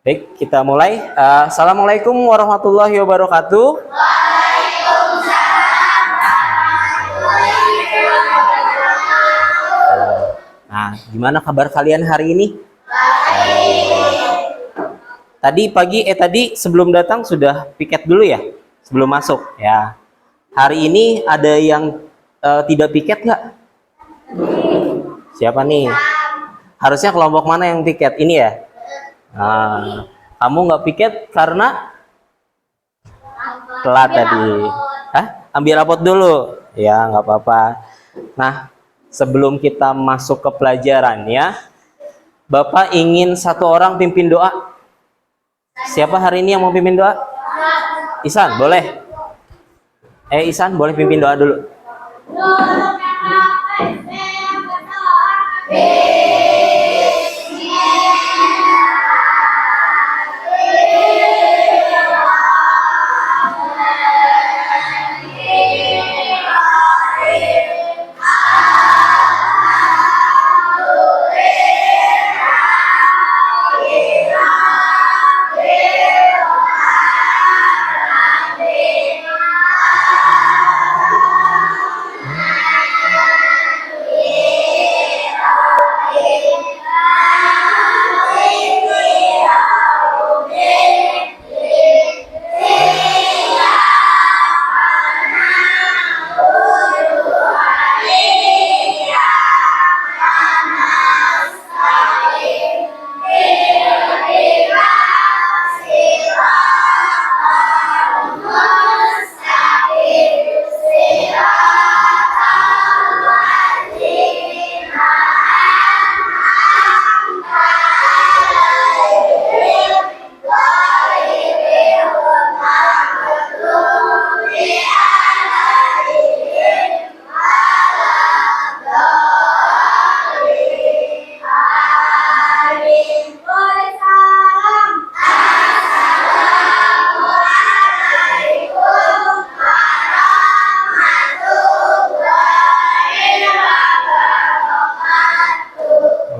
Baik, kita mulai. Assalamualaikum warahmatullahi wabarakatuh. Nah, gimana kabar kalian hari ini? Tadi sebelum datang sudah piket dulu ya? Sebelum masuk ya. Hari ini ada yang tidak piket nggak? Siapa nih? Harusnya kelompok mana yang piket? Ini ya? Nah, kamu nggak piket karena telat tadi. Hah? Ambil rapot dulu. Ya, nggak apa-apa. Nah, sebelum kita masuk ke pelajarannya, Bapak ingin satu orang pimpin doa. Siapa hari ini yang mau pimpin doa? Isan, boleh? Isan, boleh pimpin doa dulu.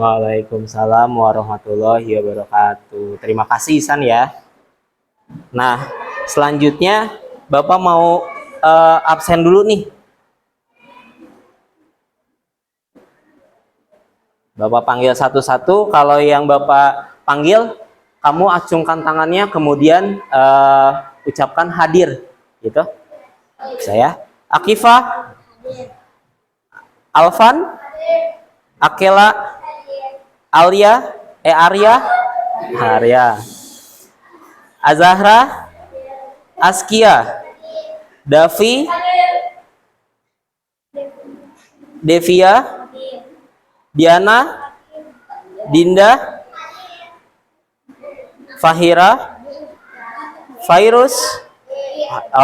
Waalaikumsalam warahmatullahi wabarakatuh. Terima kasih Isan ya. Nah, selanjutnya Bapak mau absen dulu nih. Bapak panggil satu-satu. Kalau yang Bapak panggil, kamu acungkan tangannya, kemudian ucapkan hadir, gitu. Saya, Akifah, Alvan, Akela, Arya, Azahra, Askia, Davi, Devia, Diana, Dinda, Fahira, Fairus.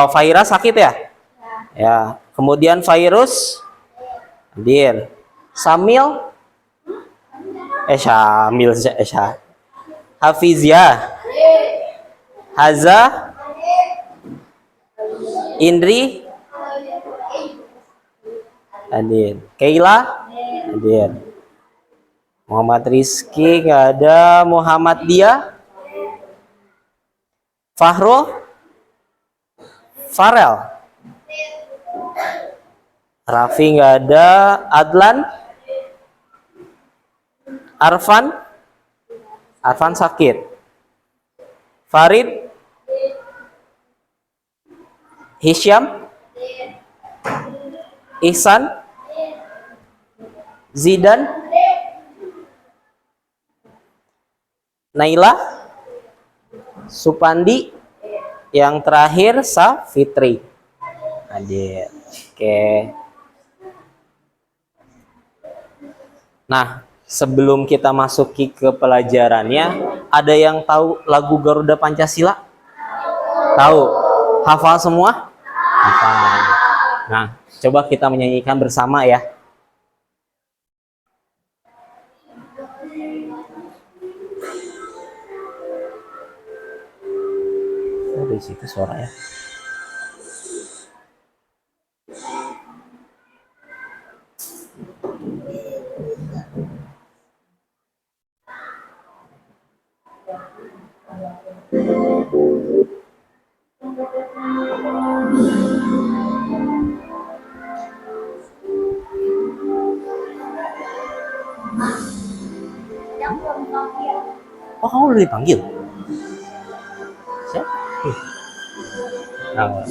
Fahira sakit ya? Ya. Kemudian Fairus, hadir. Samil, Hafizia, Haza, Indri, hadir. Keila, hadir. Muhammad Rizky nggak ada. Muhammad Dia, Fahrul, Farel, Raffi nggak ada. Adlan, Arfan sakit. Farid, Hisyam, Ihsan, Zidan, Naila, Supandi, yang terakhir Safitri. Hadir. Oke. Nah, sebelum kita masuk ke pelajarannya, ada yang tahu lagu Garuda Pancasila? Tahu? Hafal semua? Hafal. Nah, coba kita menyanyikan bersama ya. Dari situ suaranya. Oh, kamu udah dipanggil? Siapa? Nah,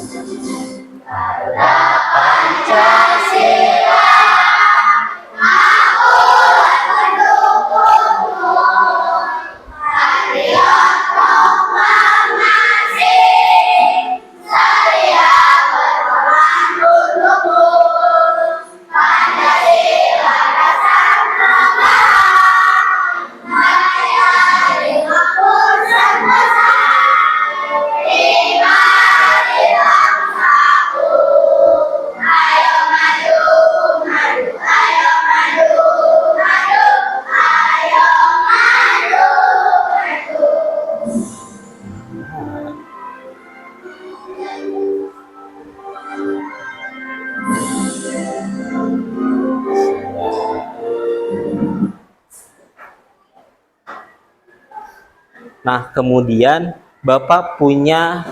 Nah, kemudian Bapak punya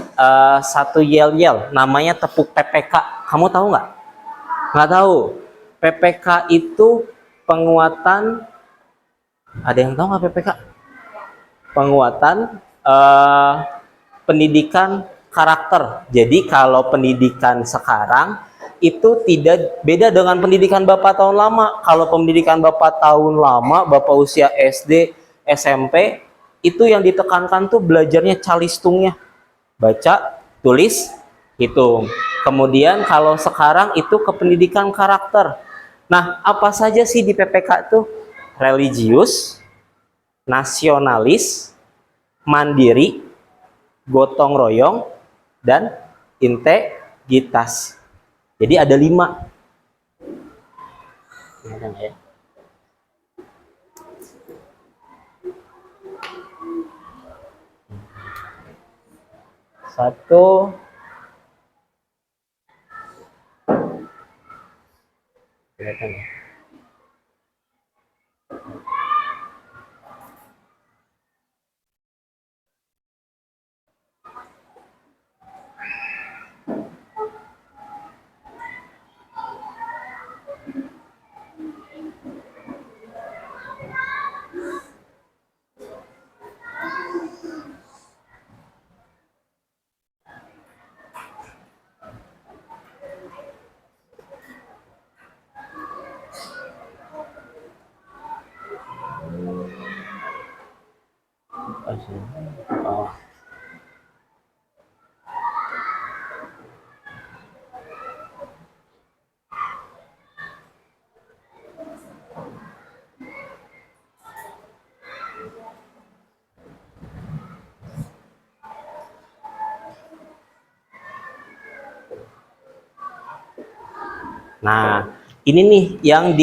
satu yel-yel, namanya tepuk PPK. Kamu tahu nggak? Nggak tahu. PPK itu penguatan, ada yang tahu nggak PPK? Penguatan pendidikan karakter. Jadi kalau pendidikan sekarang itu tidak beda dengan pendidikan Bapak tahun lama. Kalau pendidikan Bapak tahun lama, Bapak usia SD, SMP, itu yang ditekankan tuh belajarnya calistungnya. Baca, tulis, hitung. Kemudian kalau sekarang itu ke pendidikan karakter. Nah, apa saja sih di PPK tuh? Religius, nasionalis, mandiri, gotong royong, dan integritas. Jadi ada 5. Satu, kelihatan ya? Oh. Nah, ini nih yang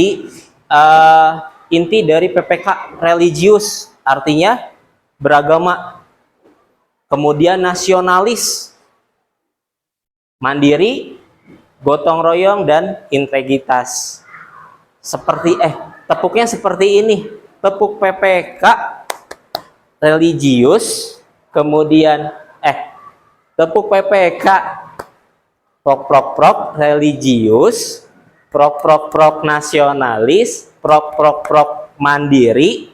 inti dari PPK, religius, artinya beragama. Kemudian nasionalis, mandiri, gotong royong, dan integritas. Tepuknya seperti ini. Tepuk PPK, religius, kemudian tepuk PPK, prok prok prok religius, prok prok prok nasionalis, prok prok prok mandiri,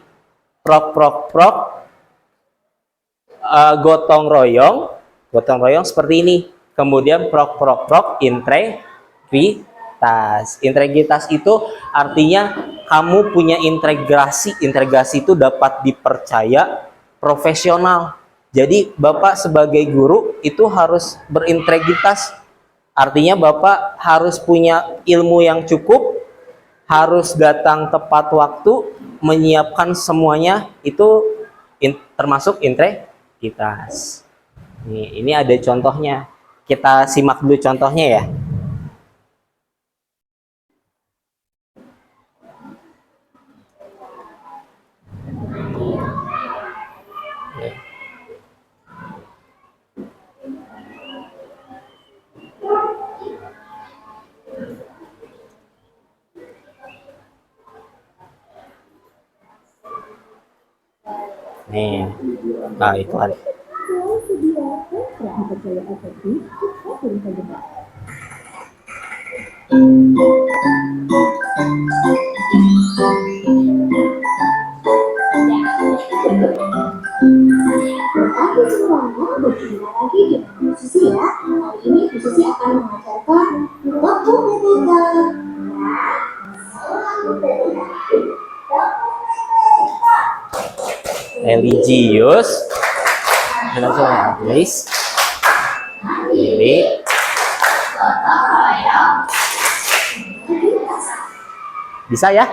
prok prok prok gotong royong seperti ini. Kemudian prok prok prok integritas. Integritas itu artinya kamu punya integrasi. Integrasi itu dapat dipercaya, profesional. Jadi Bapak sebagai guru itu harus berintegritas. Artinya Bapak harus punya ilmu yang cukup, harus datang tepat waktu, menyiapkan semuanya, itu termasuk integritas. Ini ada contohnya. Kita simak dulu contohnya ya. Nih, Nah, itu kan. Aku semuanya berjumpa lagi dengan Bu Susi ya. Hari ini Bu Susi akan mengajarkan waktu PPK. Religius, nasionalis, pilih. Bisa ya?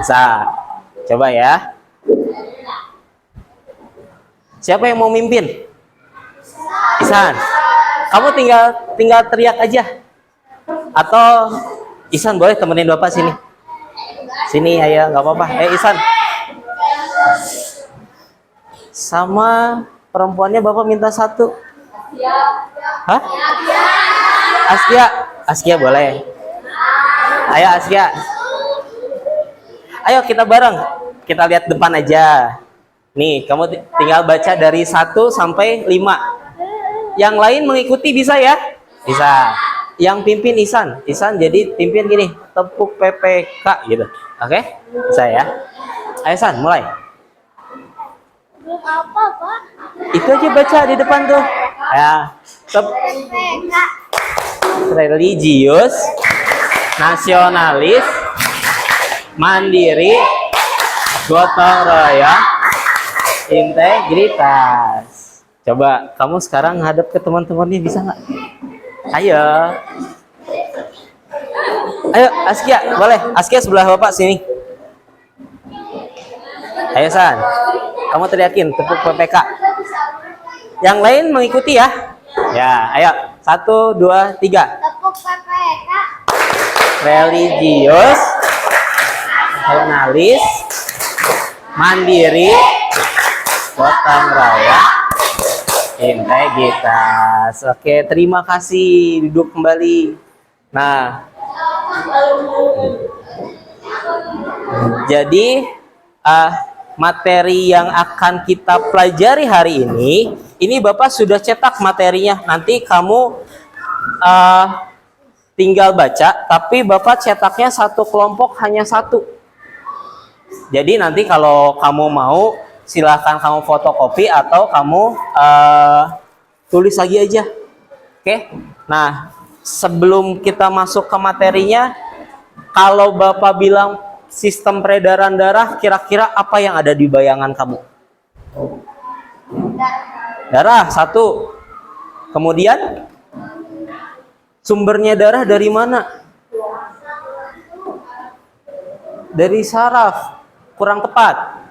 Bisa. Coba ya. Siapa yang mau mimpin? Isan. Kamu tinggal teriak aja. Atau Isan boleh temenin Bapak sini. Sini ayo, nggak apa-apa. Isan. Sama perempuannya Bapak minta satu. Hah? Askia. Askia boleh. Ayo Askia. Ayo kita bareng. Kita lihat depan aja. Nih, kamu tinggal baca dari 1 sampai 5. Yang lain mengikuti bisa ya? Bisa. Yang pimpin Isan. Isan jadi pimpin gini, tepuk PPK gitu. Oke? Bisa ya? Ayo Isan, mulai. Belum apa, Pak? Itu aja baca di depan tuh. Ya. PPK. Religius, nasionalis, mandiri, gotong royong, integritas. Coba kamu sekarang hadap ke teman-temannya, bisa nggak? Ayo. Ayo Askia, boleh. Askia sebelah Bapak sini. Ayo San. Kamu teriakin tepuk PPK. Yang lain mengikuti ya. Ya, ayo. 1, 2, 3. Tepuk PPK. Religius, nasionalis, mandiri, gotong royong, integritas. Oke, terima kasih. Duduk kembali. Nah, jadi materi yang akan kita pelajari hari ini Bapak sudah cetak materinya. Nanti kamu tinggal baca, tapi Bapak cetaknya satu kelompok hanya 1. Jadi nanti kalau kamu mau, silahkan kamu fotokopi atau kamu tulis lagi aja. Oke? Nah, sebelum kita masuk ke materinya, kalau Bapak bilang sistem peredaran darah, kira-kira apa yang ada di bayangan kamu? Darah, 1. Kemudian sumbernya darah dari mana? Dari saraf. Kurang tepat.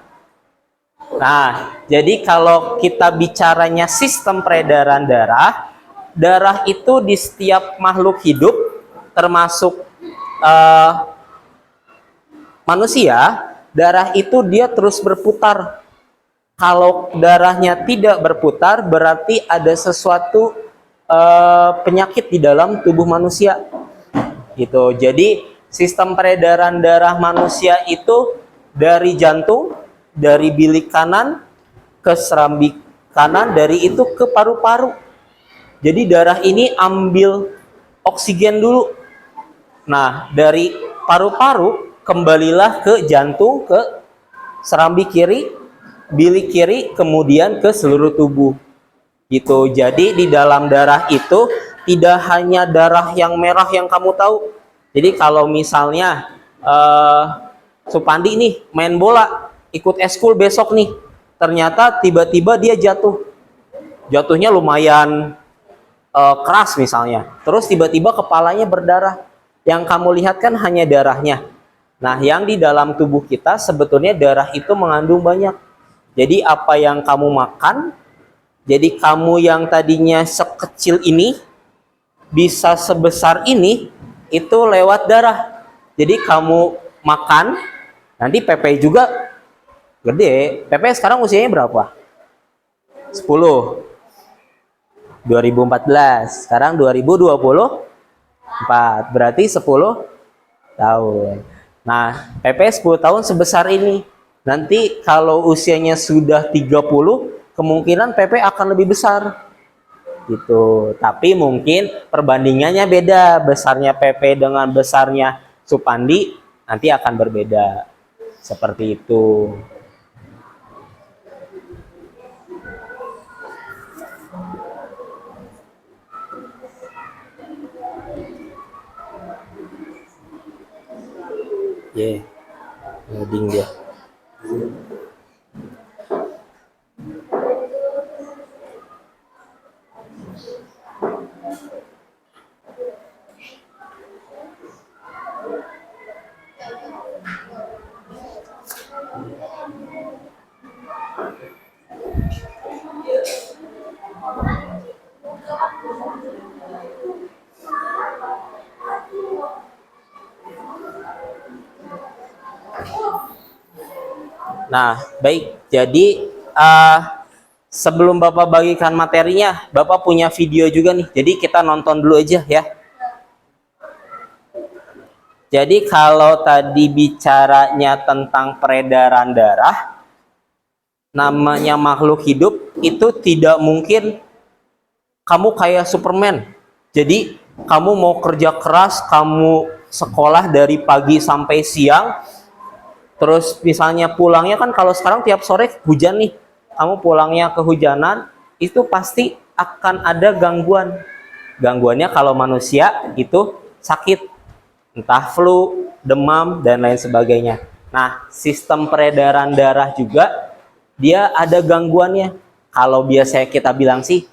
Nah, jadi kalau kita bicaranya sistem peredaran darah, darah itu di setiap makhluk hidup, termasuk manusia, darah itu dia terus berputar. Kalau darahnya tidak berputar, berarti ada sesuatu penyakit di dalam tubuh manusia. Gitu. Jadi sistem peredaran darah manusia itu dari jantung, dari bilik kanan ke serambi kanan, dari itu ke paru-paru. Jadi darah ini ambil oksigen dulu. Nah, dari paru-paru kembalilah ke jantung, ke serambi kiri, bilik kiri, kemudian ke seluruh tubuh. Gitu. Jadi di dalam darah itu tidak hanya darah yang merah yang kamu tahu. Jadi kalau misalnya Supandi nih main bola, ikut eskul besok nih, ternyata tiba-tiba dia jatuh. Jatuhnya lumayan keras misalnya. Terus tiba-tiba kepalanya berdarah. Yang kamu lihat kan hanya darahnya. Nah, yang di dalam tubuh kita sebetulnya darah itu mengandung banyak. Jadi apa yang kamu makan, jadi kamu yang tadinya sekecil ini bisa sebesar ini, itu lewat darah. Jadi kamu makan, nanti PP juga gede. PP sekarang usianya berapa? 10. 2014. Sekarang 2024. Berarti 10 tahun. Nah, PP 10 tahun sebesar ini. Nanti kalau usianya sudah 30, kemungkinan PP akan lebih besar gitu. Tapi mungkin perbandingannya beda, besarnya PP dengan besarnya Supandi nanti akan berbeda. Seperti itu. Loading dia. Nah, baik. Jadi sebelum Bapak bagikan materinya, Bapak punya video juga nih. Jadi kita nonton dulu aja ya. Jadi kalau tadi bicaranya tentang peredaran darah, namanya makhluk hidup itu tidak mungkin kamu kayak Superman. Jadi kamu mau kerja keras, kamu sekolah dari pagi sampai siang, terus misalnya pulangnya kan kalau sekarang tiap sore hujan nih, kamu pulangnya kehujanan, itu pasti akan ada gangguan. Gangguannya kalau manusia itu sakit, entah flu, demam, dan lain sebagainya. Nah, sistem peredaran darah juga dia ada gangguannya. Kalau biasa kita bilang sih,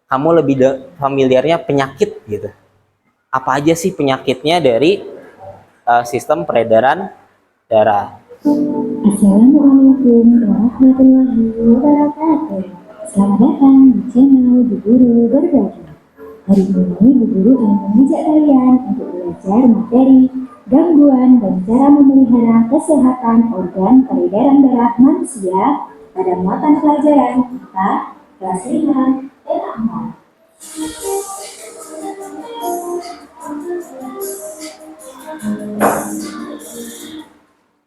kamu lebih familiarnya penyakit gitu. Apa aja sih penyakitnya dari sistem peredaran darah? Assalamualaikum warahmatullahi wabarakatuh. Selamat datang di channel Bu Guru Berbagi. Hari ini Bu Guru ingin mengajak kalian untuk belajar materi gangguan dan cara memelihara kesehatan organ peredaran darah manusia pada muatan pelajaran kita kelas 5 tema 4.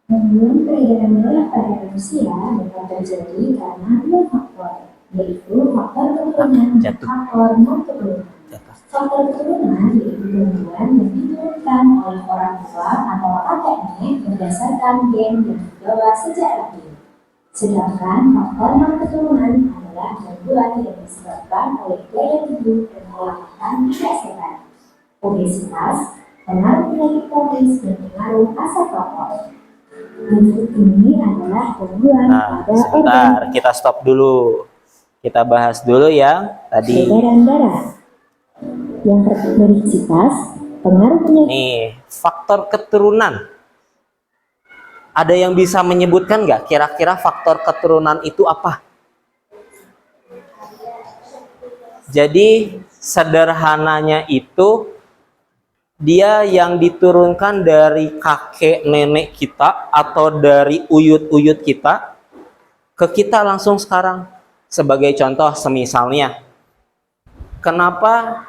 Gangguan peredaran darah pada manusia dapat terjadi karena dua faktor, yaitu faktor keturunan dan faktor non-keturunan. Faktor keturunan yaitu gangguan yang diturunkan oleh orang tua atau kakek nenek berdasarkan gen yang dibawa sejak lahir. Sedangkan faktor non-keturunan adalah gangguan yang disebabkan oleh gaya hidup dan pola makan tidak sehat, obesitas, pengaruh penyakit kronis dan pengaruh asap rokok. Berikut ini adalah gangguan pada sebentar, kita stop dulu. Kita bahas dulu yang tadi. peredaran darah. Yang berisiko pengaruh penyakit. Nih, faktor keturunan. Ada yang bisa menyebutkan nggak kira-kira faktor keturunan itu apa? Jadi sederhananya itu dia yang diturunkan dari kakek nenek kita atau dari uyut-uyut kita ke kita langsung sekarang. Sebagai contoh, semisalnya kenapa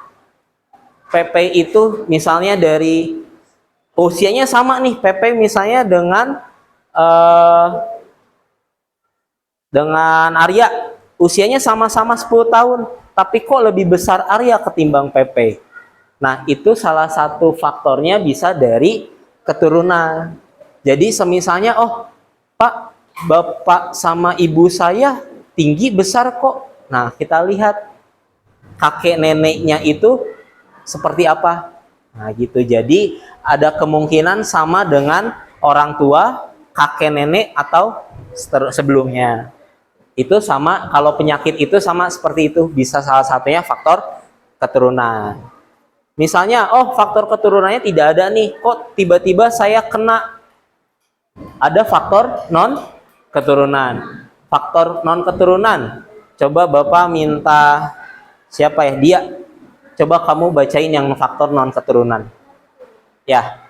PP itu misalnya dari usianya sama nih, PP misalnya dengan Arya, usianya sama-sama 10 tahun, tapi kok lebih besar Arya ketimbang PP. Nah, itu salah satu faktornya bisa dari keturunan. Jadi semisalnya, oh Pak, Bapak sama Ibu saya tinggi besar kok. Nah, kita lihat kakek neneknya itu seperti apa. Nah, gitu. Jadi ada kemungkinan sama dengan orang tua, kakek nenek atau sebelumnya. Itu sama, kalau penyakit itu sama seperti itu, bisa salah satunya faktor keturunan. Misalnya, oh faktor keturunannya tidak ada nih, kok tiba-tiba saya kena. Ada faktor non keturunan. Faktor non keturunan. Coba Bapak minta siapa ya? Dia. Coba kamu bacain yang faktor non keturunan. Ya.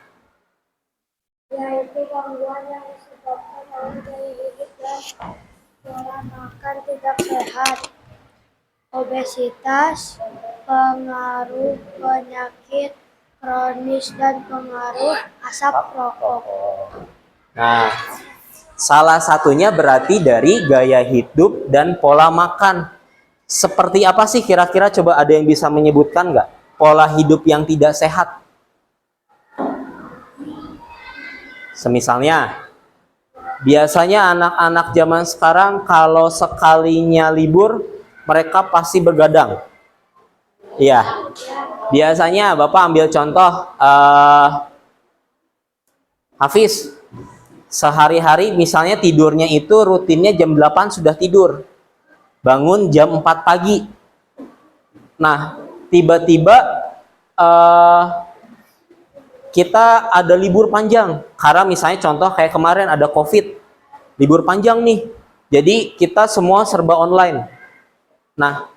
Yaitu gangguan yang disebabkan oleh gaya hidup dan pola makan tidak sehat, obesitas, pengaruh penyakit kronis dan pengaruh asap rokok. Nah, Salah satunya berarti dari gaya hidup dan pola makan. Seperti apa sih kira-kira, coba ada yang bisa menyebutkan nggak? Pola hidup yang tidak sehat. Semisalnya, biasanya anak-anak zaman sekarang kalau sekalinya libur, mereka pasti begadang. Iya, biasanya Bapak ambil contoh, Hafiz, sehari-hari misalnya tidurnya itu rutinnya jam 8 sudah tidur. Bangun jam 4 pagi. Nah, tiba-tiba kita ada libur panjang. Karena misalnya contoh kayak kemarin ada COVID. Libur panjang nih. Jadi kita semua serba online. Nah,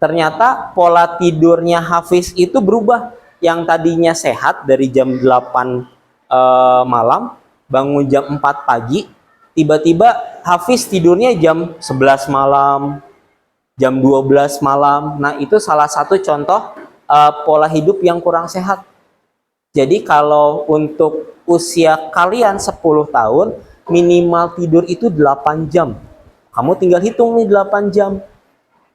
ternyata pola tidurnya Hafiz itu berubah. Yang tadinya sehat dari jam 8 malam, bangun jam 4 pagi, tiba-tiba Hafiz tidurnya jam 11 malam, jam 12 malam. Nah, itu salah satu contoh pola hidup yang kurang sehat. Jadi kalau untuk usia kalian 10 tahun, minimal tidur itu 8 jam. Kamu tinggal hitung nih 8 jam.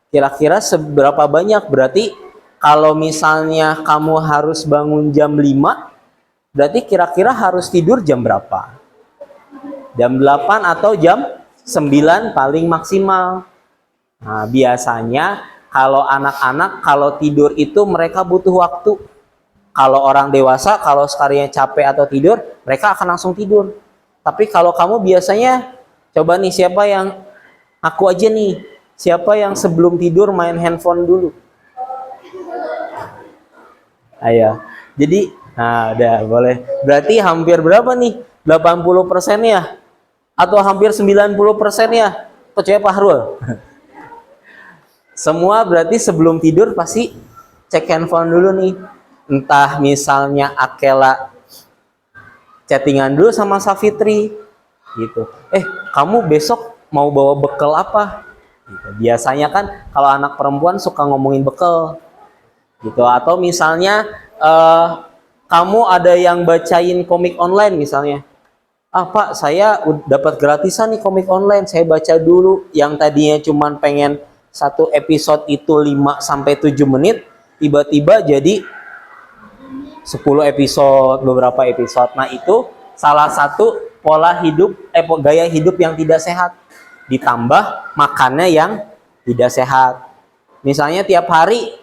Kira-kira seberapa banyak? Berarti kalau misalnya kamu harus bangun jam 5, berarti kira-kira harus tidur jam berapa? Jam 8 atau jam 9 paling maksimal. Nah, biasanya kalau anak-anak kalau tidur itu mereka butuh waktu. Kalau orang dewasa, kalau sekalinya capek atau tidur, mereka akan langsung tidur. Tapi kalau kamu biasanya, coba nih siapa yang, aku aja nih, siapa yang sebelum tidur main handphone dulu? Ayo, jadi, nah udah boleh. Berarti hampir berapa nih? 80% ya? Atau hampir 90% ya? Percaya Pak Harul? Semua berarti sebelum tidur pasti cek handphone dulu nih. Entah misalnya Akela chattingan dulu sama Safitri gitu. Kamu besok mau bawa bekal apa? Gitu. Biasanya kan kalau anak perempuan suka ngomongin bekal gitu. Atau misalnya kamu ada yang bacain komik online misalnya. Pak, saya dapat gratisan nih komik online, saya baca dulu. Yang tadinya cuman pengen satu episode itu 5-7 menit, tiba-tiba jadi 10 episode, beberapa episode. Nah, itu salah satu pola hidup, gaya hidup yang tidak sehat. Ditambah makannya yang tidak sehat. Misalnya tiap hari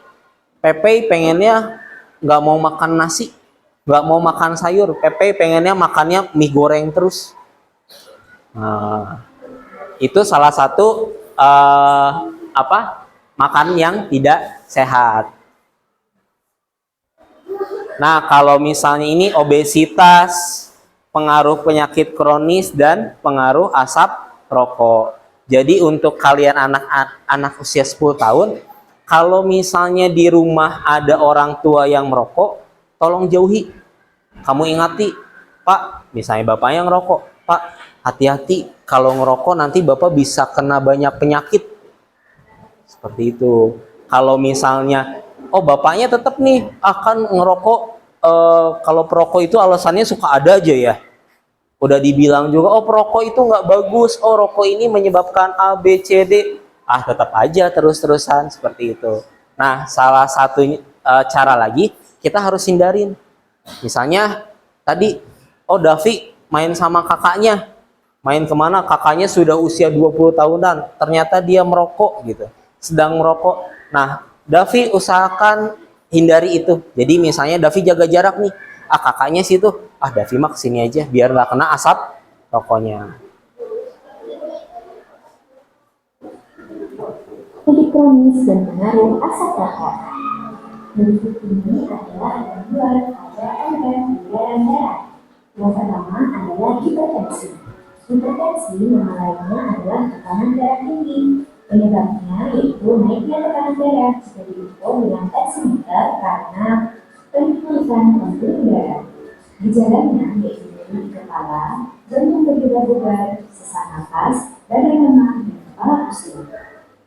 Pepe pengennya nggak mau makan nasi, nggak mau makan sayur. Pepe pengennya makannya mie goreng terus. Nah, itu salah satu makan yang tidak sehat. Nah, kalau misalnya ini obesitas, pengaruh penyakit kronis, dan pengaruh asap rokok. Jadi untuk kalian anak usia 10 tahun, kalau misalnya di rumah ada orang tua yang merokok, tolong jauhi. Kamu ingati, Pak, misalnya bapaknya ngerokok, Pak, hati-hati kalau ngerokok nanti bapak bisa kena banyak penyakit. Seperti itu. Kalau misalnya bapaknya tetap nih akan ngerokok, kalau perokok itu alasannya suka ada aja ya. Udah dibilang juga, perokok itu nggak bagus, rokok ini menyebabkan A, B, C, D. Tetap aja terus-terusan seperti itu. Nah, salah satu cara lagi, kita harus hindarin. Misalnya, tadi, Davi main sama kakaknya. Main kemana? Kakaknya sudah usia 20 tahunan. Ternyata dia merokok gitu. Sedang merokok. Nah, Davi usahakan hindari itu. Jadi misalnya Davi jaga jarak nih. Kakaknya situ. Davi mah kesini aja biar nggak kena asap rokoknya. Penyakit kronis dan pengaruh asap rokok. Berikut ini adalah gangguan pada organ peredaran darah. Yang pertama adalah hipertensi. Hipertensi nama lainnya adalah tekanan darah tinggi. Penyebabnya yaitu naiknya tekanan darah jika diukur dengan tensimeter karena penipuan pembuluh darah. Gejalanya yaitu nyeri di kepala, jantung berdebar-debar, sesak napas, badan lemah, dan kepala pusing.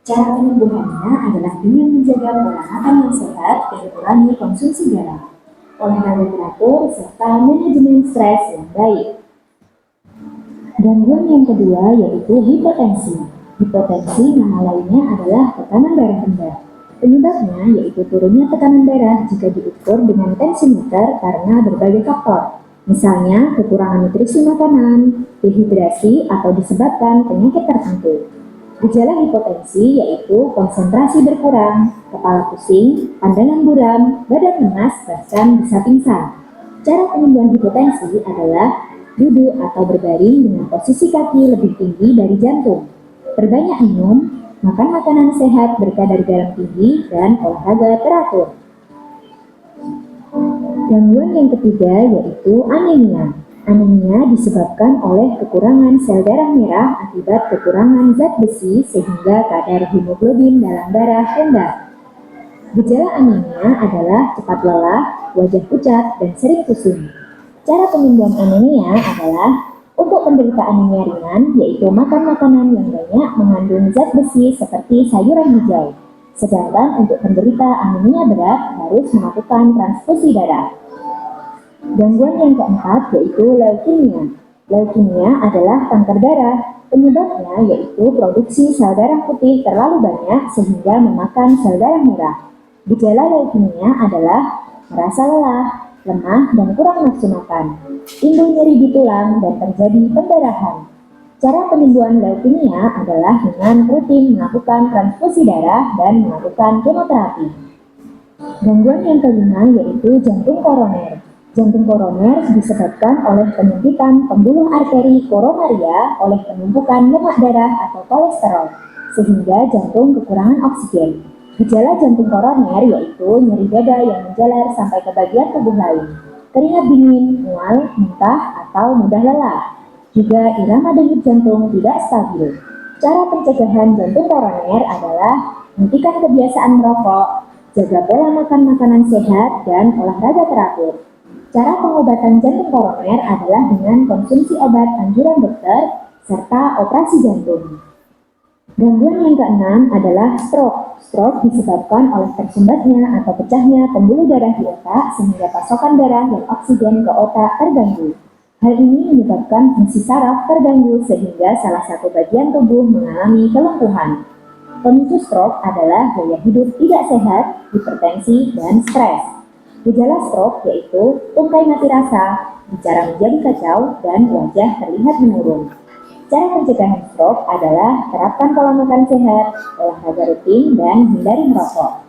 Cara penyembuhannya adalah dengan menjaga pola makan yang sehat dan kurangi konsumsi garam, olahraga teratur, serta manajemen stres yang baik. Gangguan yang kedua yaitu hipotensi. Hipotensi nama lainnya adalah tekanan darah rendah. Penyebabnya yaitu turunnya tekanan darah jika diukur dengan tensimeter karena berbagai faktor. Misalnya kekurangan nutrisi makanan, dehidrasi, atau disebabkan penyakit tertentu. Gejala hipotensi yaitu konsentrasi berkurang, kepala pusing, pandangan buram, badan lemas, bahkan bisa pingsan. Cara penyembuhan hipotensi adalah duduk atau berbaring dengan posisi kaki lebih tinggi dari jantung. Perbanyak minum, makan makanan sehat berkadar garam tinggi, dan olahraga teratur. Gangguan yang ketiga yaitu anemia. Anemia disebabkan oleh kekurangan sel darah merah akibat kekurangan zat besi sehingga kadar hemoglobin dalam darah rendah. Gejala anemia adalah cepat lelah, wajah pucat, dan sering pusing. Cara penyembuhan anemia adalah untuk penderita anemia ringan yaitu makan makanan yang banyak mengandung zat besi seperti sayuran hijau. Sedangkan untuk penderita anemia berat harus melakukan transfusi darah. Gangguan yang keempat yaitu leukemia. Leukemia adalah kanker darah. Penyebabnya yaitu produksi sel darah putih terlalu banyak sehingga memakan sel darah merah. Gejala leukemia adalah merasa lelah, lemah, dan kurang nafsu makan, timbul nyeri di tulang, dan terjadi pendarahan. Cara penyembuhan leukemia adalah dengan rutin melakukan transfusi darah dan melakukan kemoterapi. Gangguan yang kelima yaitu jantung koroner. Jantung koroner disebabkan oleh penyempitan pembuluh arteri koronaria oleh penumpukan lemak darah atau kolesterol, sehingga jantung kekurangan oksigen. Gejala jantung koroner yaitu nyeri dada yang menjalar sampai ke bagian tubuh lain, keringat dingin, mual, muntah, atau mudah lelah. Juga irama denyut jantung tidak stabil. Cara pencegahan jantung koroner adalah hentikan kebiasaan merokok, jaga pola makan makanan sehat, dan olahraga teratur. Cara pengobatan jantung koroner adalah dengan konsumsi obat anjuran dokter serta operasi jantung. Gangguan yang keenam adalah stroke. Stroke disebabkan oleh tersumbatnya atau pecahnya pembuluh darah di otak sehingga pasokan darah dan oksigen ke otak terganggu. Hal ini menyebabkan fungsi saraf terganggu sehingga salah satu bagian tubuh mengalami kelumpuhan. Pemicu stroke adalah gaya hidup tidak sehat, hipertensi, dan stres. Gejala stroke yaitu tungkai mati rasa, bicara menjadi kacau, dan wajah terlihat menurun. Cara pencegahan stroke adalah terapkan pola makan sehat, olahraga rutin, dan hindari merokok.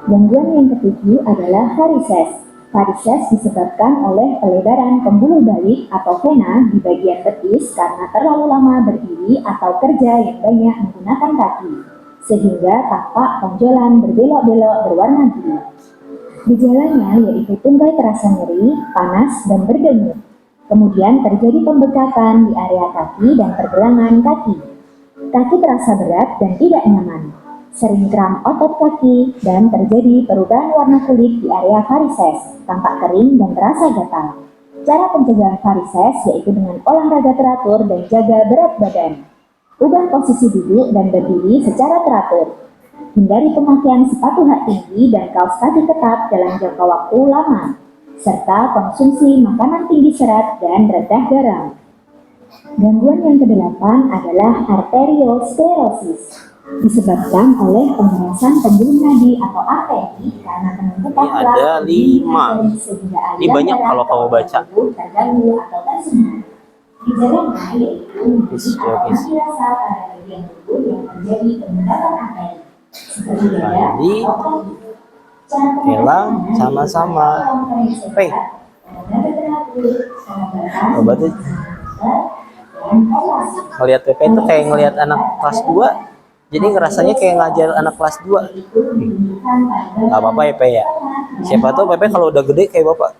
Gangguan yang ketujuh adalah varises. Varises disebabkan oleh pelebaran pembuluh balik atau vena di bagian betis karena terlalu lama berdiri atau kerja yang banyak menggunakan kaki, sehingga tampak tonjolan berbelok-belok berwarna biru. Gejalanya yaitu tungkai terasa nyeri, panas, dan berdenyut. Kemudian terjadi pembekakan di area kaki dan pergelangan kaki. Kaki terasa berat dan tidak nyaman. Sering kram otot kaki dan terjadi perubahan warna kulit di area varises, tampak kering dan terasa gatal. Cara pencegahan varises yaitu dengan olahraga teratur dan jaga berat badan. Ubah posisi duduk dan berdiri secara teratur. Hindari pemakaian sepatu hak tinggi dan kaos kaki ketat dalam jangka waktu lama, serta konsumsi makanan tinggi serat dan rendah garam. Gangguan yang kedelapan adalah arteriosklerosis. Disebabkan oleh pengerasan pembuluh nadi atau arteri karena penumpukan Ini ada 5. Ini banyak kalau kamu baca. Terganggu atau tersumbat. Gejalanya yaitu mati rasa pada bagian tubuh yang terjadi pembendakan arteri. Mandi, kelang, sama-sama. Hei, obatnya ngelihat PP itu kayak ngelihat anak kelas 2. Jadi ngerasanya kayak ngajar anak kelas 2. Gak apa-apa ya, Pe ya. Siapa tahu Pepe kalau udah gede kayak Bapak.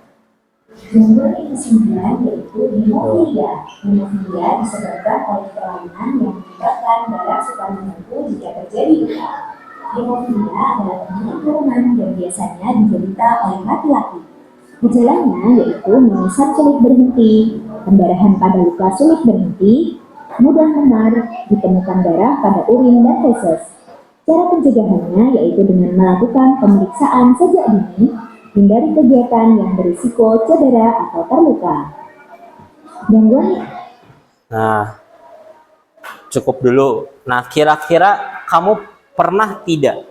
Gangguan yang kesembilan yaitu hemofilia. Hemofilia disebabkan oleh kelainan yang menyebabkan darah suka mengumpul jika terjadi luka. Hemofilia adalah penyakit turunan yang biasanya diderita oleh laki-laki. Gejalanya yaitu mimisan sulit berhenti, pendarahan pada luka sulit berhenti, mudah memar, ditemukan darah pada urin dan feses. Cara pencegahannya yaitu dengan melakukan pemeriksaan sejak dini, hindari kegiatan yang berisiko cedera atau terluka. Nah, cukup dulu. Nah, kira-kira kamu pernah tidak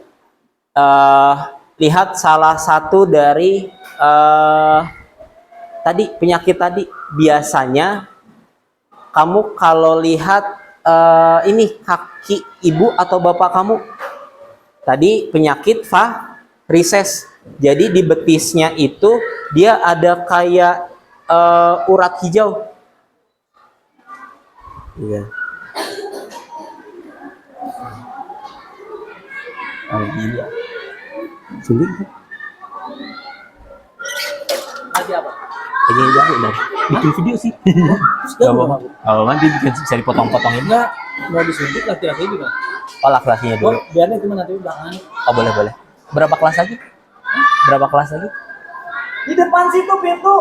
lihat salah satu dari tadi penyakit tadi? Biasanya kamu kalau lihat ini kaki ibu atau bapak kamu, tadi penyakit varises. Jadi di betisnya itu dia ada kayak urat hijau. Iya. Iya. Sulit. Lagi apa? Ini aja udah bikin video sih. Gak apa-apa. Nanti bisa dipotong-potongin. Mau disuntik laki-laki juga. Oh, laki-lakinya dulu. Biarnya cuma nanti belakangan. Oh, boleh. Berapa kelas lagi? Berapa kelas lagi? Di depan situ pintu.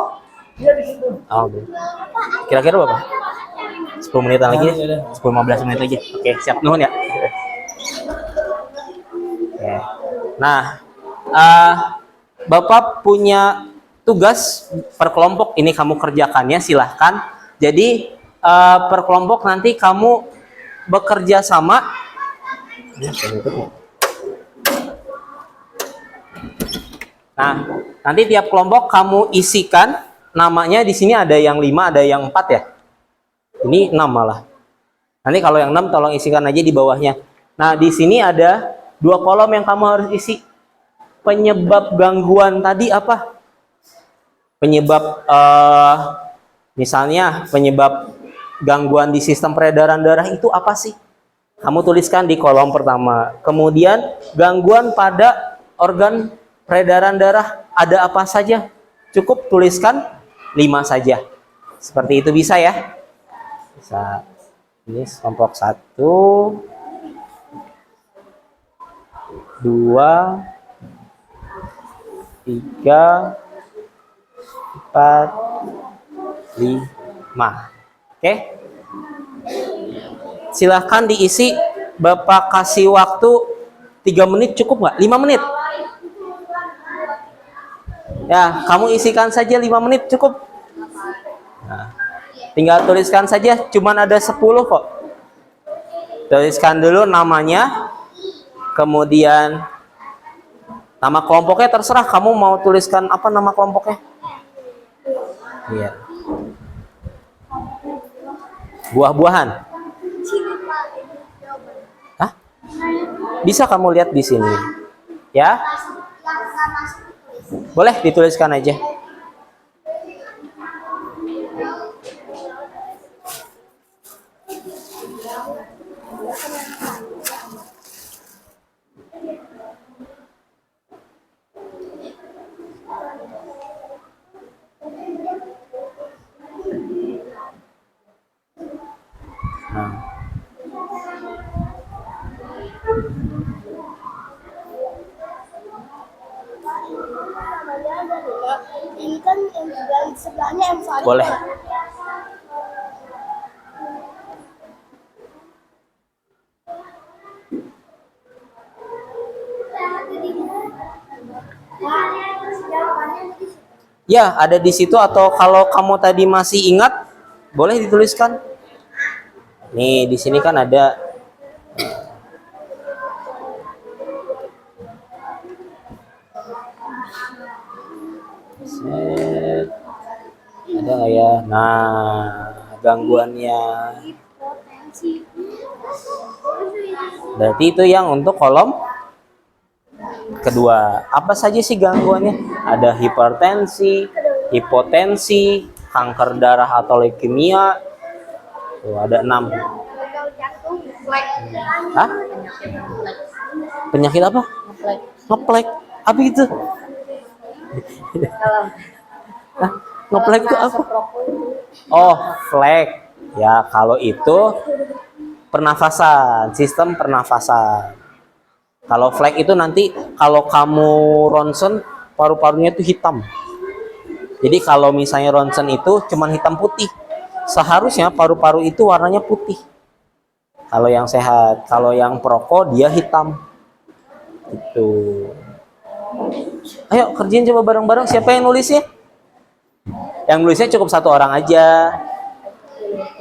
Dia di situ. Oh, boleh. Kira-kira berapa? 10 menitan lagi deh. 10-15 menit lagi. Oke, siap nuhun ya. Oke. Nah, Bapak punya tugas per kelompok, ini kamu kerjakannya silahkan. Jadi per kelompok nanti kamu bekerja sama. Nah, nanti tiap kelompok kamu isikan namanya. Di sini ada yang 5, ada yang 4 ya. Ini 6 malah. Nanti kalau yang 6 tolong isikan aja di bawahnya. Nah, di sini ada 2 kolom yang kamu harus isi. Penyebab gangguan tadi apa? Penyebab misalnya penyebab gangguan di sistem peredaran darah itu apa sih? Kamu tuliskan di kolom pertama. Kemudian gangguan pada organ peredaran darah ada apa saja? Cukup tuliskan 5 saja. Seperti itu bisa ya? Bisa. Ini kelompok 1, 2, 3, 4, 5. Oke. Silahkan diisi. Bapak kasih waktu 3 menit, cukup nggak? 5 menit? Ya, kamu isikan saja 5 menit, cukup. Nah, tinggal tuliskan saja, cuman ada 10 kok. Tuliskan dulu namanya, kemudian nama kelompoknya terserah, kamu mau tuliskan apa nama kelompoknya? Iya. Buah-buahan. Hah? Bisa kamu lihat di sini. Ya? Boleh dituliskan aja. Ini kan yang di sebelahnya M Farid. Boleh. Ya, ada di situ, atau kalau kamu tadi masih ingat, boleh dituliskan. Nih, di sini kan ada. Set. Ada nggak ya? Nah, gangguannya. Berarti itu yang untuk kolom kedua. Apa saja sih gangguannya? Ada hipertensi, hipotensi, kanker darah atau leukemia. Tuh, ada 6. Hah? Penyakit apa? Ngeplek. Apa itu? Hah? Ngeplek itu apa? Oh, flek. Ya, kalau itu pernafasan, sistem pernafasan. Kalau flek itu nanti kalau kamu ronsen, paru-parunya itu hitam. Jadi kalau misalnya ronsen itu cuman hitam putih. Seharusnya paru-paru itu warnanya putih. Kalau yang sehat, kalau yang perokok dia hitam. Itu. Ayo kerjain coba bareng-bareng. Siapa yang nulisnya? Yang nulisnya cukup 1 orang aja.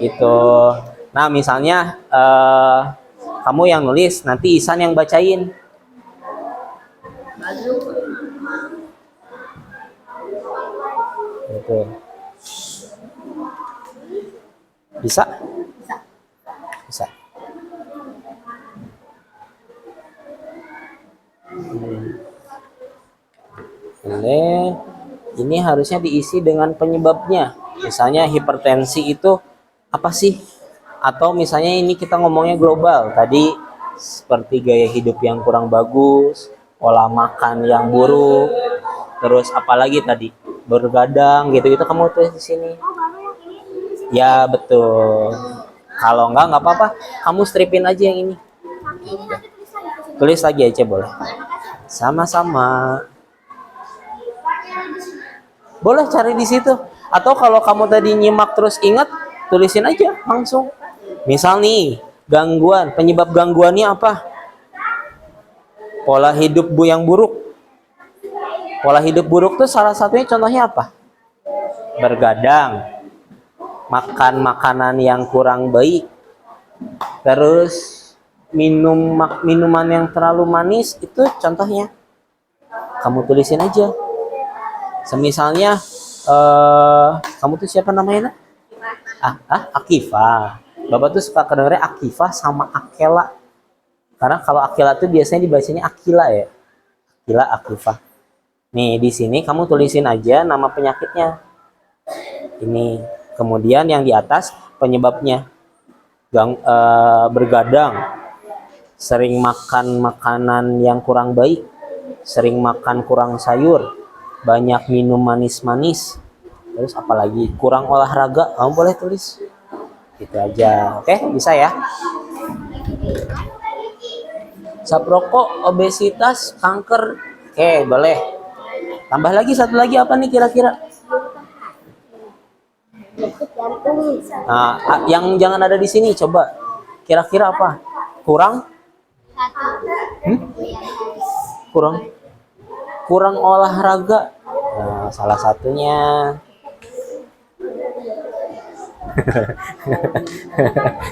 Itu. Nah, misalnya kamu yang nulis, nanti Ihsan yang bacain. Gitu. Bisa? Bisa. Boleh. Ini harusnya diisi dengan penyebabnya. Misalnya hipertensi itu apa sih? Atau misalnya ini kita ngomongnya global. Tadi seperti gaya hidup yang kurang bagus, pola makan yang buruk, terus apalagi tadi bergadang gitu-gitu kamu tulis di sini. Ya betul. Kalau nggak apa-apa. Kamu stripin aja yang ini. Tulis lagi aja boleh. Sama-sama. Boleh cari di situ. Atau kalau kamu tadi nyimak terus ingat, tulisin aja langsung. Misal nih, gangguan, penyebab gangguannya apa? Pola hidup yang buruk. Pola hidup buruk tuh salah satunya contohnya apa? Bergadang, makan makanan yang kurang baik, terus minuman yang terlalu manis, itu contohnya. Kamu tulisin aja. Semisalnya kamu tuh siapa namanya? Akifah. Bapak tuh suka kedengarnya Akifah sama Akela. Karena kalau Akela tuh biasanya dibacanya Akila ya. Akila, Akifah. Nih di sini kamu tulisin aja nama penyakitnya. Ini. Kemudian yang di atas penyebabnya. Bergadang. Sering makan makanan yang kurang baik. Sering makan kurang sayur. Banyak minum manis-manis. Terus apalagi kurang olahraga, kamu boleh tulis. Gitu aja. Oke, bisa ya? Asap rokok, obesitas, kanker. Oke, boleh. Tambah lagi satu lagi apa nih kira-kira? Nah, yang jangan ada di sini coba. Kira-kira apa? Kurang? Kurang olahraga. Nah, salah satunya.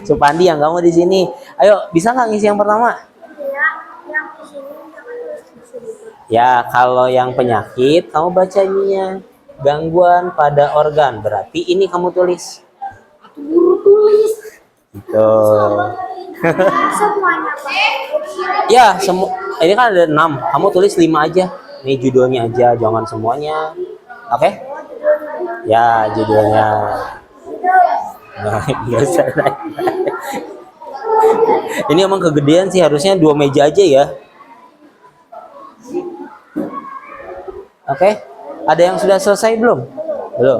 Supandi yang kamu di sini. Ayo, bisa nggak ngisi yang pertama? Ya, kalau yang penyakit kamu bacanya gangguan pada organ. Berarti ini kamu tulis. Gitu. Semuanya, Ya, ini kan ada 6. Kamu tulis 5 aja. Ini judulnya aja, jangan semuanya. Oke? Ya, judulnya. Nah, biasa. Ini emang kegedean sih, harusnya 2 meja aja ya. Oke? Ada yang sudah selesai belum? Belum.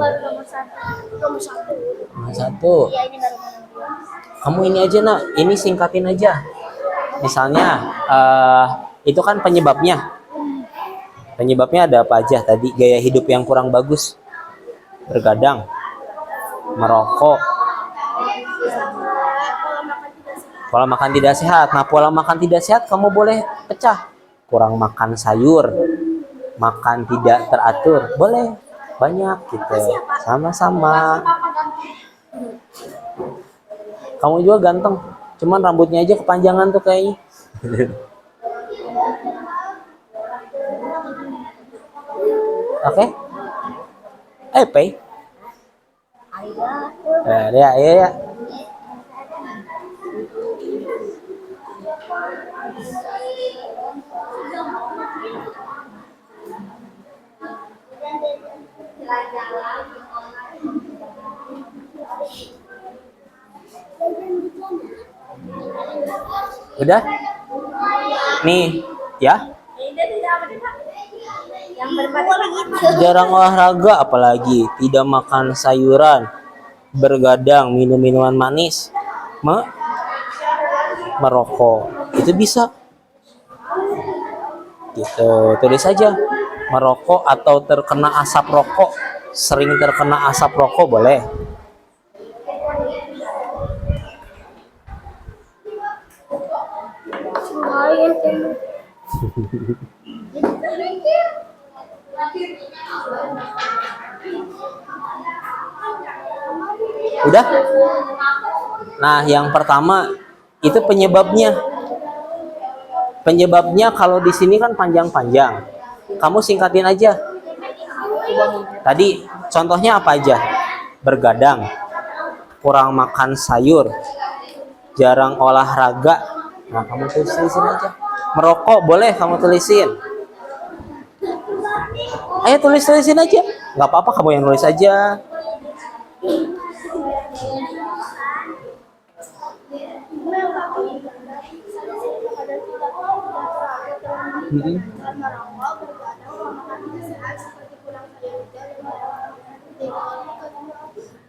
Nomor 1. Kamu ini aja nak, ini singkatin aja. Misalnya, itu kan penyebabnya. Penyebabnya ada apa aja tadi? Gaya hidup yang kurang bagus, bergadang, merokok, pola makan tidak sehat. Nah, pola makan tidak sehat kamu boleh pecah. Kurang makan sayur, makan tidak teratur, boleh banyak gitu. Sama-sama. Kamu juga ganteng, cuman rambutnya aja kepanjangan tuh kayaknya. Oke? Pay. Ya. Udah? Nih, ya. Jarang olahraga, apalagi tidak makan sayuran, bergadang, minum minuman manis, merokok. Itu bisa. Gitu, tulis saja. Merokok atau terkena asap rokok, sering terkena asap rokok boleh. Udah? Nah, yang pertama itu penyebabnya. Penyebabnya kalau di sini kan panjang-panjang. Kamu singkatin aja. Tadi contohnya apa aja? Bergadang, kurang makan sayur, jarang olahraga. Nah, kamu tulisin aja. Merokok boleh kamu tulisin. Ayo tulisin aja. Nggak apa-apa kamu yang nulis aja.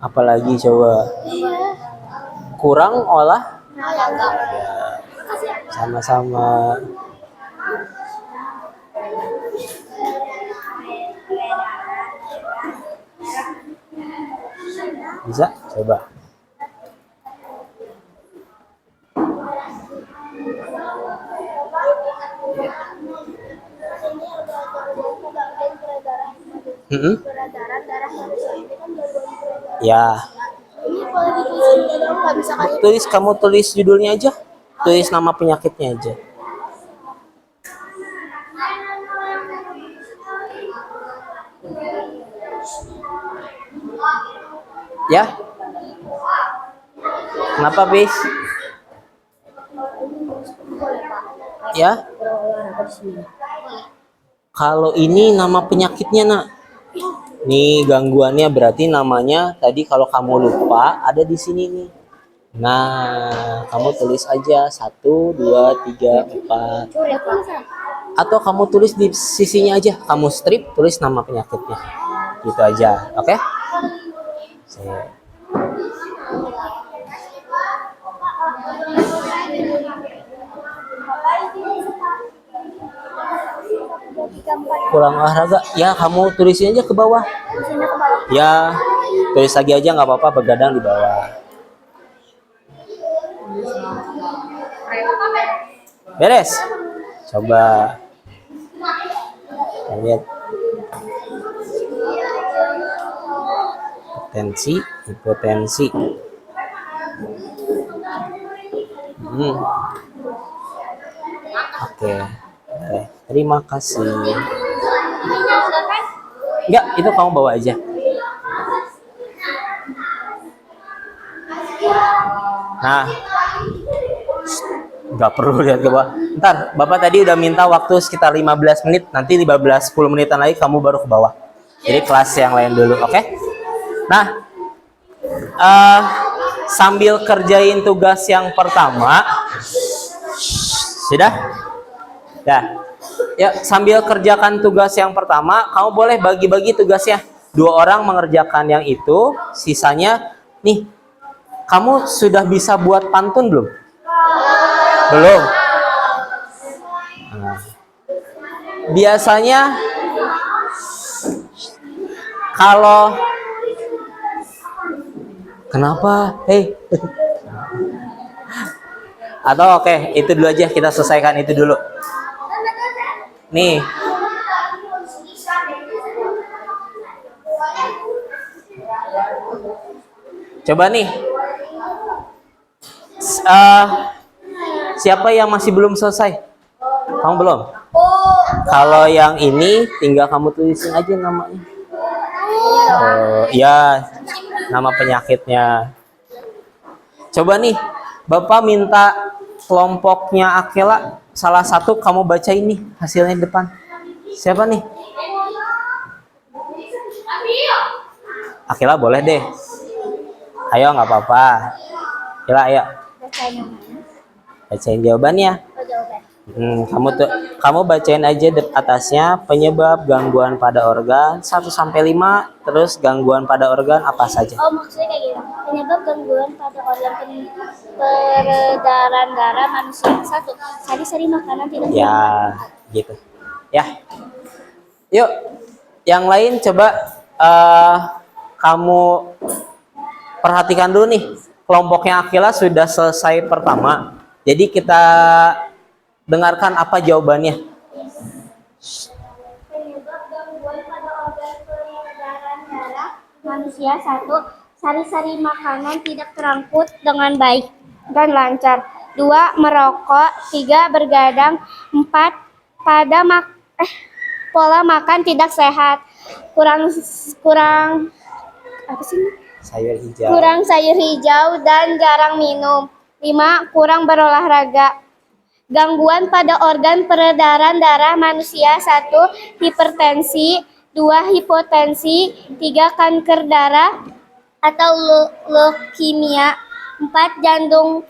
Apalagi coba kurang olah sama-sama. Bisa coba. Peredaran darah manusia ini kan gangguan peredaran. Ya, Ini boleh ditulisin juga dong, nggak bisa kayak kamu tulis judulnya aja. Tulis nama penyakitnya aja. Ya. Kenapa, Bis? Ya. Kalau ini nama penyakitnya, Nak. Nih gangguannya berarti namanya tadi kalau kamu lupa ada di sini nih. Nah, kamu tulis aja 1, 2, 3, 4. Atau kamu tulis di sisinya aja. Kamu strip tulis nama penyakitnya. Gitu aja, oke? Kurang olahraga, ya kamu tulisin aja ke bawah. Ya, tulis lagi aja nggak apa-apa, begadang di bawah. Beres. Coba lihat. Tensi, hipotensi. Oke. Terima kasih. Enggak, itu kamu bawa aja. Nah, nggak perlu lihat ke bawah. Ntar, Bapak tadi udah minta waktu sekitar 15 menit. Nanti 10 menitan lagi kamu baru ke bawah. Jadi kelas yang lain dulu, oke? Nah, sambil kerjain tugas yang pertama. Sudah? Ya. Ya, sambil kerjakan tugas yang pertama, kamu boleh bagi-bagi tugasnya. 2 orang mengerjakan yang itu, sisanya nih. Kamu sudah bisa buat pantun belum? Belum. Nah, biasanya kalau kenapa? Atau oke, itu dulu aja, kita selesaikan itu dulu. Nih. Coba nih. Siapa yang masih belum selesai? Kamu belum? Kalau yang ini tinggal kamu tulisin aja namanya. Ya, nama penyakitnya. Coba nih, Bapak minta kelompoknya Akela salah satu kamu baca ini hasilnya di depan. Siapa nih? Akela boleh deh. Ayo, nggak apa-apa. Akela, ayo. Bacain jawabannya. Kamu bacain aja atasnya penyebab gangguan pada organ 1 sampai 5, terus gangguan pada organ apa saja. Oh, maksudnya kayak gini. Penyebab gangguan pada organ peredaran darah manusia. 1. Sari-sari makanan tidak Ya, gitu. Ya. Yuk, yang lain coba kamu perhatikan dulu nih. Kelompoknya Akila sudah selesai pertama. Jadi kita dengarkan apa jawabannya. Penyebab gangguan pada organ peredaran darah manusia. 1. Sari-sari makanan tidak terangkut dengan baik dan lancar. 2. Merokok. 3. Bergadang. 4. Pola makan tidak sehat. Kurang apa sih? Sayur hijau. Kurang sayur hijau dan jarang minum. 5. Kurang berolahraga. Gangguan pada organ peredaran darah manusia. 1. Hipertensi. 2. Hipotensi. 3. Kanker darah atau leukemia. 4. Jantung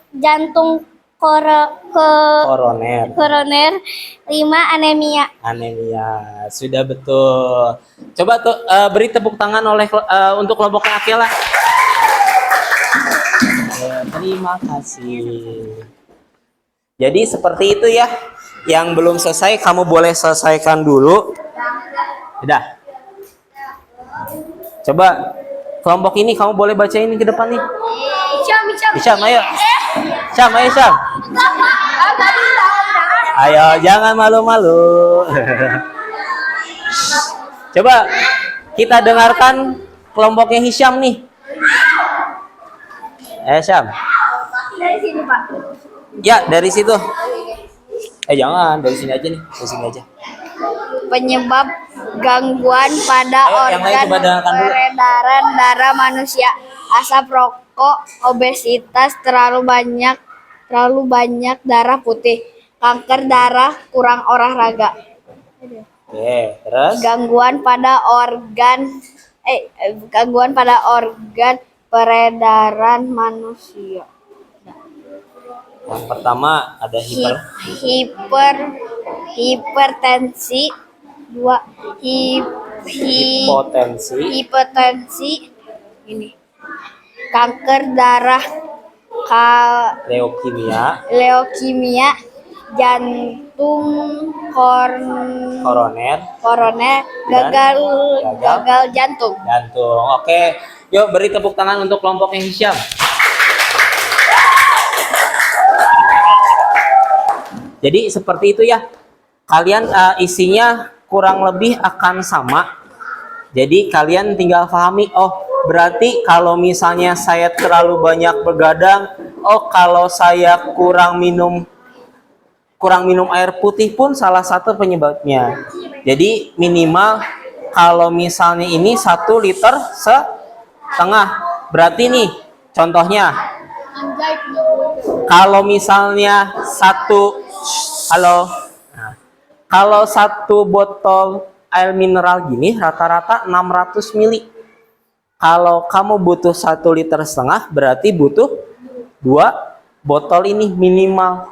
koroner. 5. Anemia. Sudah betul. Coba tuh beri tepuk tangan untuk kelompoknya Akela. Terima kasih. Jadi seperti itu ya. Yang belum selesai kamu boleh selesaikan dulu. Udah. Coba kelompok ini kamu boleh bacain ke depan nih. Syam, ayo. Syam. Ayo, jangan malu-malu. Coba kita dengarkan kelompoknya Hisyam nih. Syam. Dari sini, Pak. Ya, dari situ. Jangan, dari sini aja nih. Dari sini aja. Penyebab gangguan pada yang lain organ coba dengarkan dulu. peredaran darah manusia. Asap rokok, obesitas, terlalu banyak darah putih, kanker darah, kurang olahraga. Oke, terus Gangguan pada organ peredaran manusia. yang pertama ada Hipertensi. 2. Hipotensi. Ini. Kanker darah, leukemia, jantung koroner, gagal jantung. Oke, yuk beri tepuk tangan untuk kelompoknya Hisyam. Jadi seperti itu ya. Kalian isinya kurang lebih akan sama. Jadi kalian tinggal pahami, berarti kalau misalnya saya terlalu banyak begadang, kalau saya kurang minum air putih pun salah satu penyebabnya. Jadi minimal kalau misalnya ini 1,5 liter. Berarti nih contohnya, kalau misalnya kalau satu botol air mineral gini rata-rata 600 ml. Kalau kamu butuh 1,5 liter, berarti butuh 2 botol ini minimal.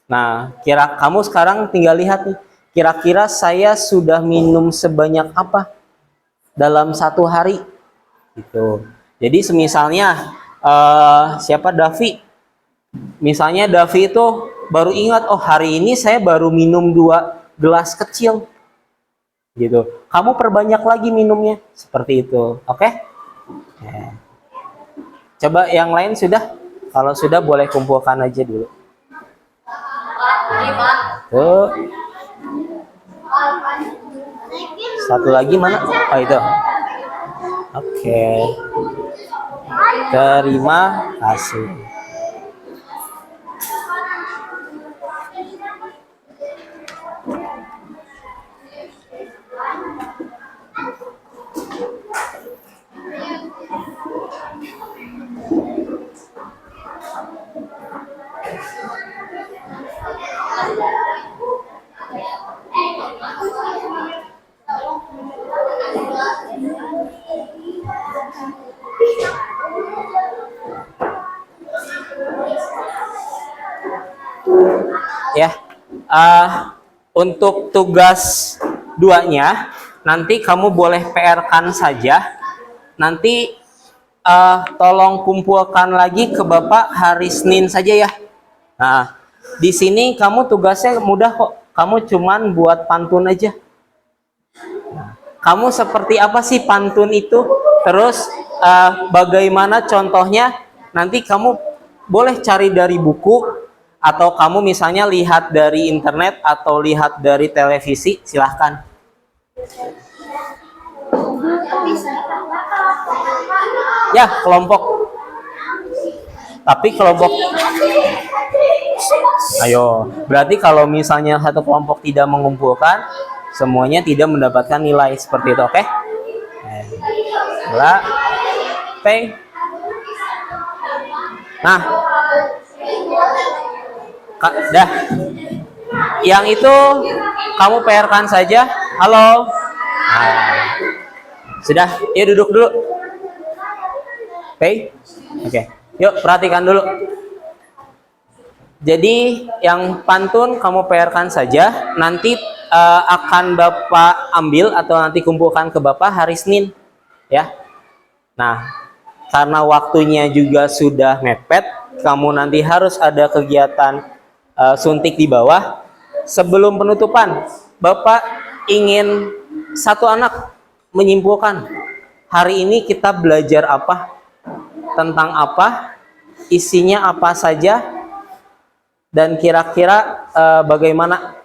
Nah, kamu sekarang tinggal lihat nih, kira-kira saya sudah minum sebanyak apa dalam 1 hari? Gitu. Jadi semisalnya siapa Davi? Misalnya Davi itu baru ingat, hari ini saya baru minum 2 gelas kecil. Gitu. Kamu perbanyak lagi minumnya. Seperti itu. Oke? Coba yang lain sudah? Kalau sudah boleh kumpulkan aja dulu. Tuh. Satu lagi mana? Itu. Oke. Terima kasih. Ya, untuk tugas 2-nya nanti kamu boleh PR-kan saja. Nanti tolong kumpulkan lagi ke Bapak hari Senin saja ya. Nah, di sini kamu tugasnya mudah kok. Kamu cuman buat pantun aja. Nah, kamu seperti apa sih pantun itu? Terus bagaimana contohnya? Nanti kamu boleh cari dari buku, atau kamu misalnya lihat dari internet atau lihat dari televisi, silahkan. Ya, kelompok. Tapi kelompok, ayo, berarti kalau misalnya satu kelompok tidak mengumpulkan, semuanya tidak mendapatkan nilai seperti itu, oke? Bola, P. Nah, dah. Yang itu kamu PR-kan saja. Halo. Nah, sudah, yuk duduk dulu. Oke. Oke. Yuk perhatikan dulu. Jadi yang pantun kamu PR-kan saja. Nanti akan Bapak ambil atau nanti kumpulkan ke Bapak hari Senin, ya. Nah, karena waktunya juga sudah mepet, kamu nanti harus ada kegiatan suntik di bawah. Sebelum penutupan, Bapak ingin satu anak menyimpulkan hari ini kita belajar apa, tentang apa, isinya apa saja, dan kira-kira bagaimana.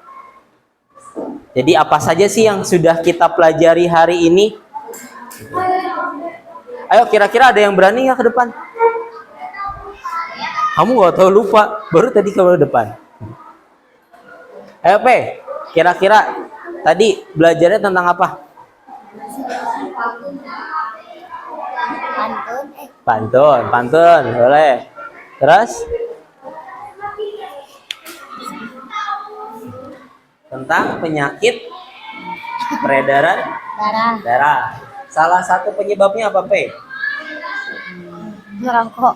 Jadi apa saja sih yang sudah kita pelajari hari ini? Ayo, kira-kira ada yang berani nggak ke depan? Kamu nggak tahu, lupa, baru tadi kamu ke depan. Ayo P, kira-kira tadi belajarnya tentang apa? Pantun, boleh. Terus? Tentang penyakit peredaran darah. Salah satu penyebabnya apa, P? Merokok,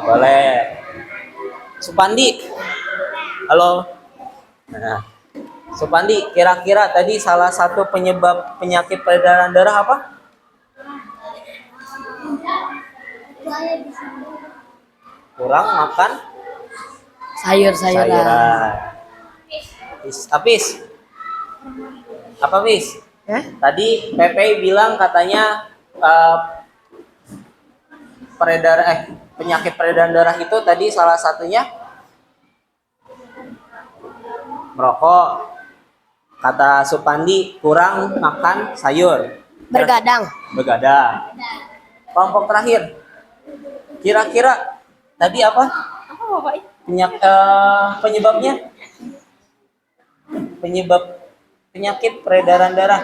boleh. Supandi, halo. Nah, Supandi, kira-kira tadi salah satu penyebab penyakit peredaran darah apa? Kurang makan sayuran. Apis, apa Pis? Tadi Pepe bilang katanya penyakit peredaran darah itu tadi salah satunya merokok. Kata Supandi kurang makan sayur. Bergadang. Kelompok terakhir. Kira-kira tadi apa? Penyebabnya? Penyakit peredaran darah.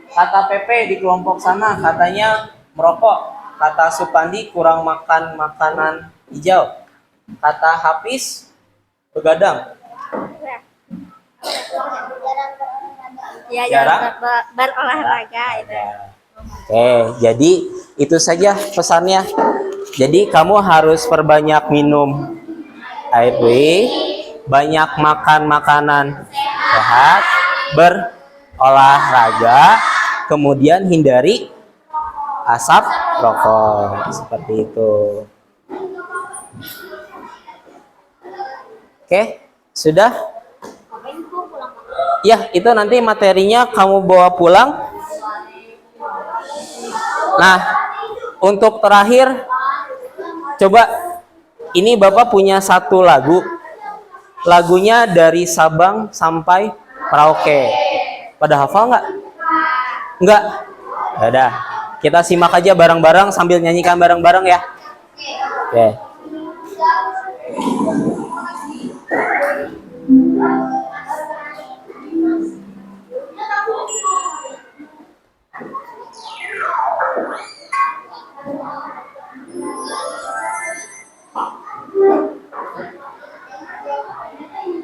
Kata Pepe di kelompok sana katanya merokok. Kata Supandi kurang makan makanan hijau. Kata Hafiz begadang. Jarang berolahraga itu. Oke, jadi itu saja pesannya. Jadi kamu harus perbanyak minum air putih, banyak makan makanan sehat, berolahraga, kemudian hindari asap rokok, seperti itu. Oke, sudah? Ya, itu nanti materinya kamu bawa pulang. Nah, untuk terakhir, coba ini Bapak punya satu lagu. Lagunya dari Sabang sampai Merauke. Pada hafal nggak? Nggak? Ya udah, kita simak aja bareng-bareng sambil nyanyikan bareng-bareng ya. Oke.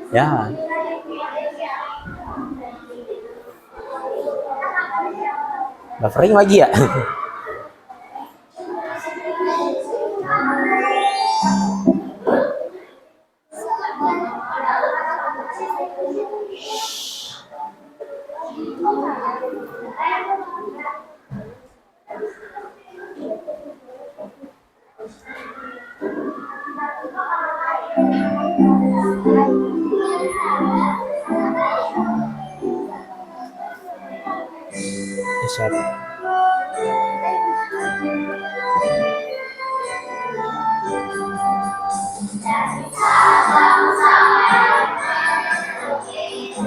Ya. Buffering lagi ya?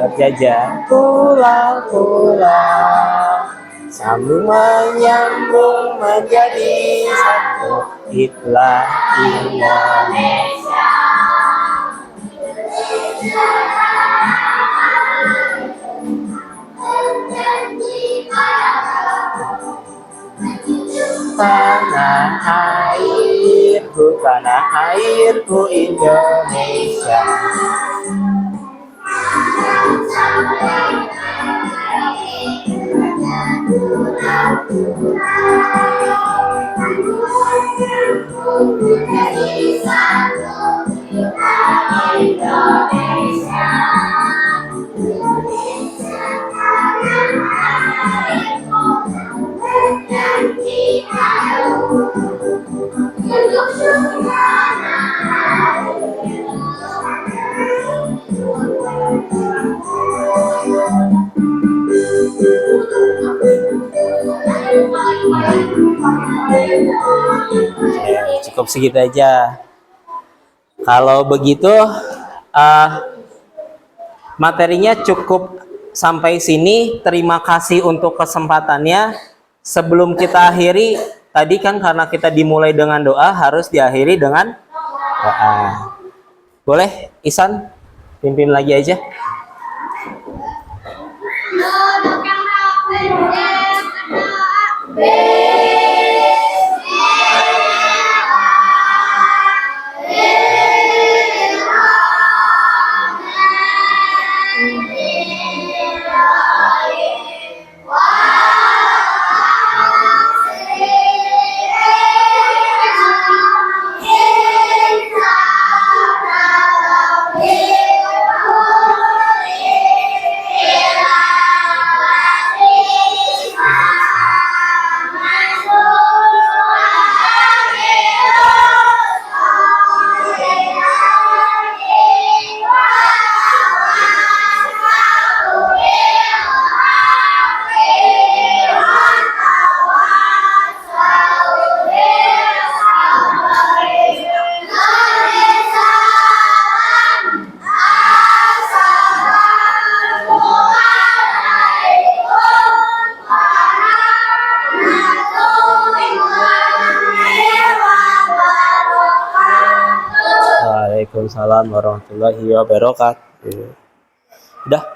Berjajan pulang sambung menyambung menjadi satu, itulah Indonesia. Tanah airku Indonesia. Ya, cukup segitu aja. Kalau begitu materinya cukup sampai sini. Terima kasih untuk kesempatannya. Sebelum kita akhiri, tadi kan karena kita dimulai dengan doa, harus diakhiri dengan doa. Boleh Ihsan pimpin lagi aja. Waalaikumsalam warahmatullahi wabarakatuh. Udah.